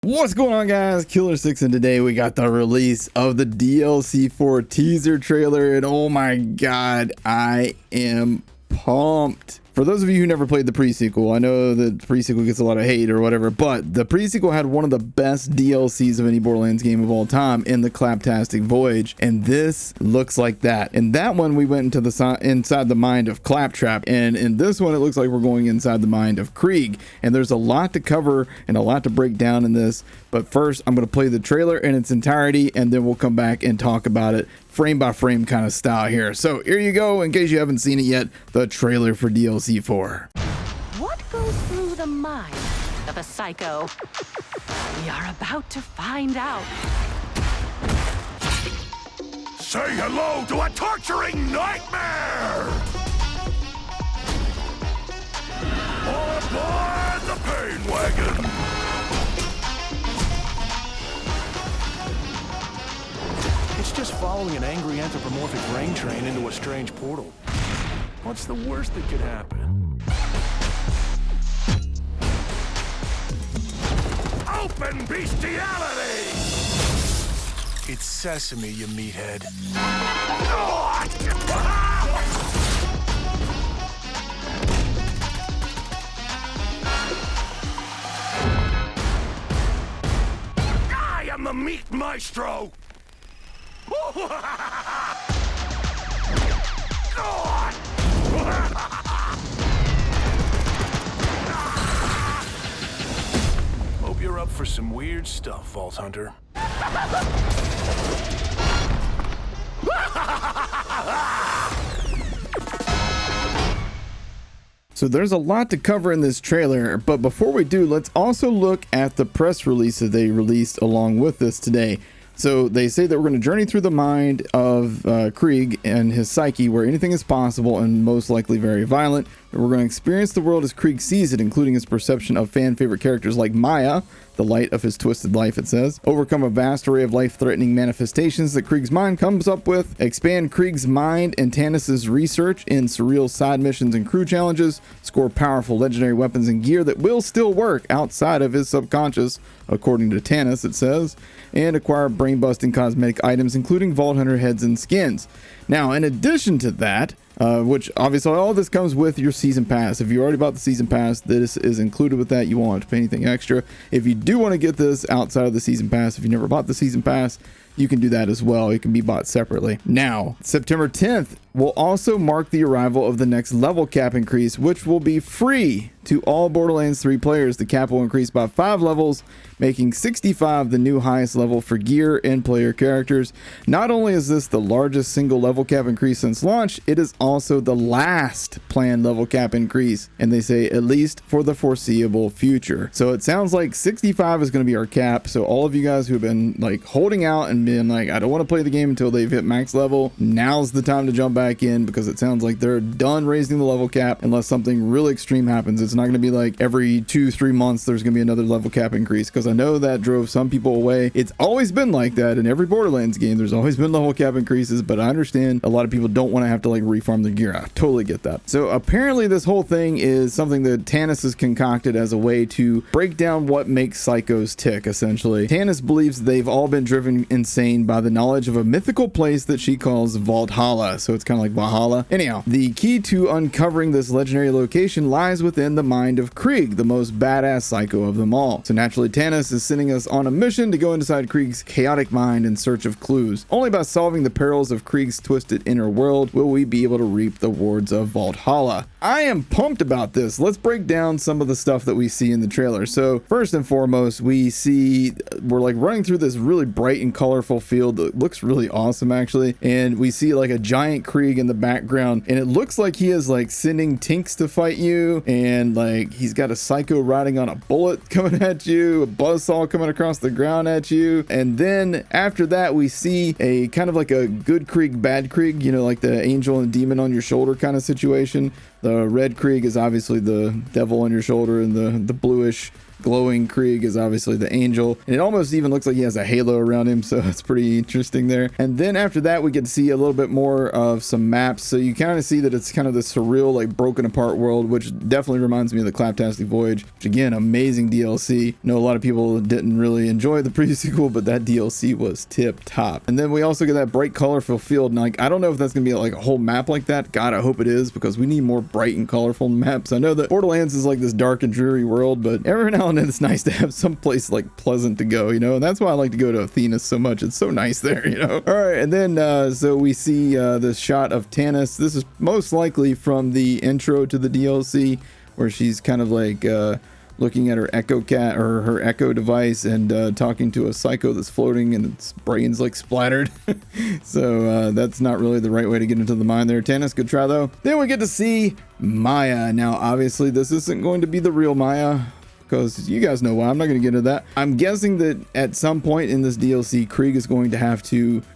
What's going on, guys? Killer6, and today we got the release of the DLC 4 teaser trailer, and oh my god, I am pumped. For those of you who never played the pre-sequel, I know the pre-sequel gets a lot of hate or whatever, but the pre-sequel had one of the best DLCs of any Borderlands game of all time in the Claptastic Voyage, and this looks like that. In that one, we went into inside the mind of Claptrap, and in this one, it looks like we're going inside the mind of Krieg, and there's a lot to cover and a lot to break down in this, but first, I'm going to play the trailer in its entirety, and then we'll come back and talk about it frame by frame kind of style here. So here you go, in case you haven't seen it yet, the trailer for DLC 4. What goes through the mind of a psycho? We are about to find out. Say hello to a torturing nightmare! Aboard the pain wagon! It's just following an angry anthropomorphic grain train into a strange portal. What's the worst that could happen? Open bestiality! It's sesame, you meathead. I am the meat maestro! Hope you're up for some weird stuff, Vault Hunter. So there's a lot to cover in this trailer, but before we do, let's also look at the press release that they released along with this today. So they say that we're going to journey through the mind of Krieg and his psyche, where anything is possible and most likely very violent. And we're going to experience the world as Krieg sees it, including his perception of fan favorite characters like Maya, the light of his twisted life, it says. Overcome a vast array of life-threatening manifestations that Krieg's mind comes up with. Expand Krieg's mind and Tannis's research in surreal side missions and crew challenges. Score powerful legendary weapons and gear that will still work outside of his subconscious, according to Tannis, it says. And acquire brain-busting cosmetic items, including Vault Hunter heads and skins. Now, in addition to that, which obviously all this comes with your season pass. If you already bought the season pass, this is included with that. You won't have to pay anything extra. If you do want to get this outside of the season pass, if you never bought the season pass, you can do that as well. It can be bought separately. Now, September 10th will also mark the arrival of the next level cap increase, which will be free to all Borderlands 3 players. The cap will increase by 5 levels, making 65 the new highest level for gear and player characters. Not only is this the largest single level cap increase since launch, it is also the last planned level cap increase, and they say at least for the foreseeable future. So it sounds like 65 is going to be our cap. So all of you guys who have been like holding out and being like, I don't want to play the game until they've hit max level, now's the time to jump back in, because it sounds like they're done raising the level cap unless something really extreme happens. It's not going to be like every 2-3 months there's going to be another level cap increase, because I know that drove some people away. It's always been like that in every Borderlands game. There's always been level cap increases, but I understand a lot of people don't want to have to like refarm their gear. I totally get that. So apparently this whole thing is something that Tannis has concocted as a way to break down what makes psychos tick, essentially. Tannis believes they've all been driven insane by the knowledge of a mythical place that she calls Valhalla. So it's kind of like Valhalla. Anyhow, the key to uncovering this legendary location lies within the mind of Krieg, the most badass psycho of them all. So naturally, Tannis is sending us on a mission to go inside Krieg's chaotic mind in search of clues. Only by solving the perils of Krieg's twisted inner world will we be able to reap the rewards of Valhalla. I am pumped about this. Let's break down some of the stuff that we see in the trailer. So first and foremost, we're like running through this really bright and colorful field that looks really awesome, actually. And we see like a giant Krieg in the background, and it looks like he is like sending tinks to fight you, and like he's got a psycho riding on a bullet coming at you, a buzzsaw coming across the ground at you. And then after that, we see a kind of like a good Krieg, bad Krieg, you know, like the angel and demon on your shoulder kind of situation. The red Krieg is obviously the devil on your shoulder, and the bluish glowing Krieg is obviously the angel, and it almost even looks like he has a halo around him, so it's pretty interesting there. And then after that, we get to see a little bit more of some maps, so you kind of see that it's kind of this surreal, like broken apart world, which definitely reminds me of the Claptastic Voyage, which again, amazing DLC. I know a lot of people didn't really enjoy the pre-sequel, but that DLC was tip top. And then we also get that bright colorful field, and like I don't know if that's gonna be like a whole map like that. God, I hope it is, because we need more bright and colorful maps. I know that Borderlands is like this dark and dreary world, but every now and then it's nice to have some place like pleasant to go, you know, and that's why I like to go to Athena so much. It's so nice there, you know. All right, and then so we see this shot of Tannis. This is most likely from the intro to the DLC, where she's kind of like looking at her Echo Cat or her Echo device and talking to a psycho that's floating and its brains like splattered. So that's not really the right way to get into the mind there. Tannis, good try though. Then we get to see Maya. Now obviously this isn't going to be the real Maya, because you guys know why. I'm not going to get into that. I'm guessing that at some point in this DLC, Krieg is going to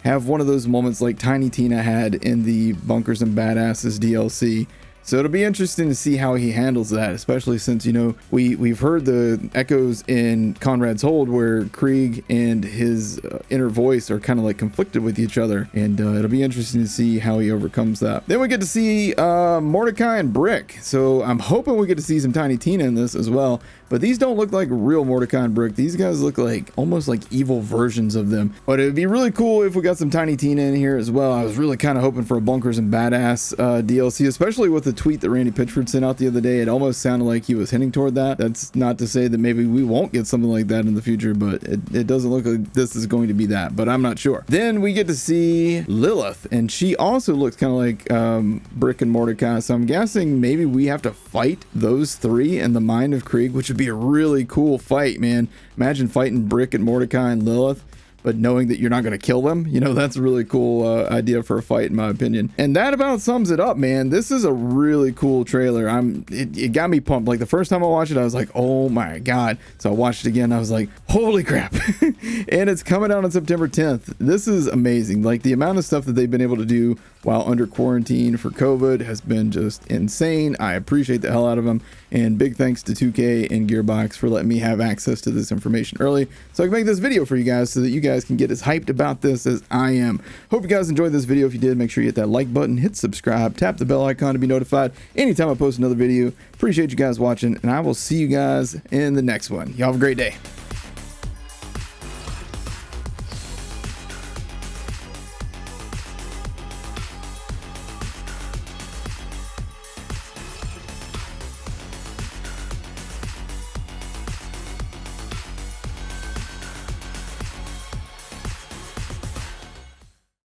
have one of those moments like Tiny Tina had in the Bunkers and Badasses DLC. So it'll be interesting to see how he handles that, especially since, you know, we've heard the echoes in Conrad's Hold where Krieg and his inner voice are kind of like conflicted with each other, and it'll be interesting to see how he overcomes that. Then we get to see Mordecai and Brick. So I'm hoping we get to see some Tiny Tina in this as well, but these don't look like real Mordecai and Brick. These guys look like almost like evil versions of them. But it'd be really cool if we got some Tiny Tina in here as well. I was really kind of hoping for a Bunkers and Badass DLC, especially with the tweet that Randy Pitchford sent out the other day. It almost sounded like he was hinting toward that. That's not to say that maybe we won't get something like that in the future, but it doesn't look like this is going to be that, but I'm not sure. Then we get to see Lilith, and she also looks kind of like Brick and Mordecai, so I'm guessing maybe we have to fight those three in the mind of Krieg, which would be a really cool fight, man. Imagine fighting Brick and Mordecai and Lilith, but knowing that you're not going to kill them, you know, that's a really cool idea for a fight, in my opinion. And that about sums it up, man. This is a really cool trailer. It got me pumped. Like the first time I watched it, I was like, oh my God. So I watched it again. I was like, holy crap. And it's coming out on September 10th. This is amazing. Like the amount of stuff that they've been able to do while under quarantine for COVID has been just insane. I appreciate the hell out of them. And big thanks to 2K and Gearbox for letting me have access to this information early, so I can make this video for you guys so that you guys can get as hyped about this as I am. Hope you guys enjoyed this video. If you did, make sure you hit that like button, hit subscribe, tap the bell icon to be notified anytime I post another video. Appreciate you guys watching, and I will see you guys in the next one. Y'all have a great day.